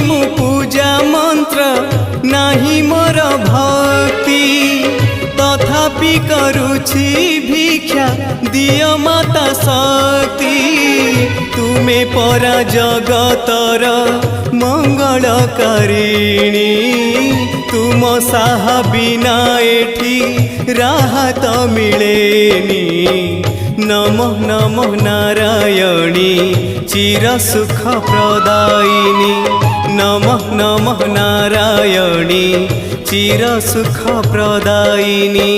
मु पूजा मंत्र नाही मोर भक्ति तथापि करुछि भिक्षा दियो माता शक्ति तुमे परा जगतर मंगलकारिणी तुम साहा बिना एठी राहत मिलेनी नमः नमः नारायणी चिर सुख प्रदायिनी नमः नमः नारायणी चिर सुख प्रदायिनी।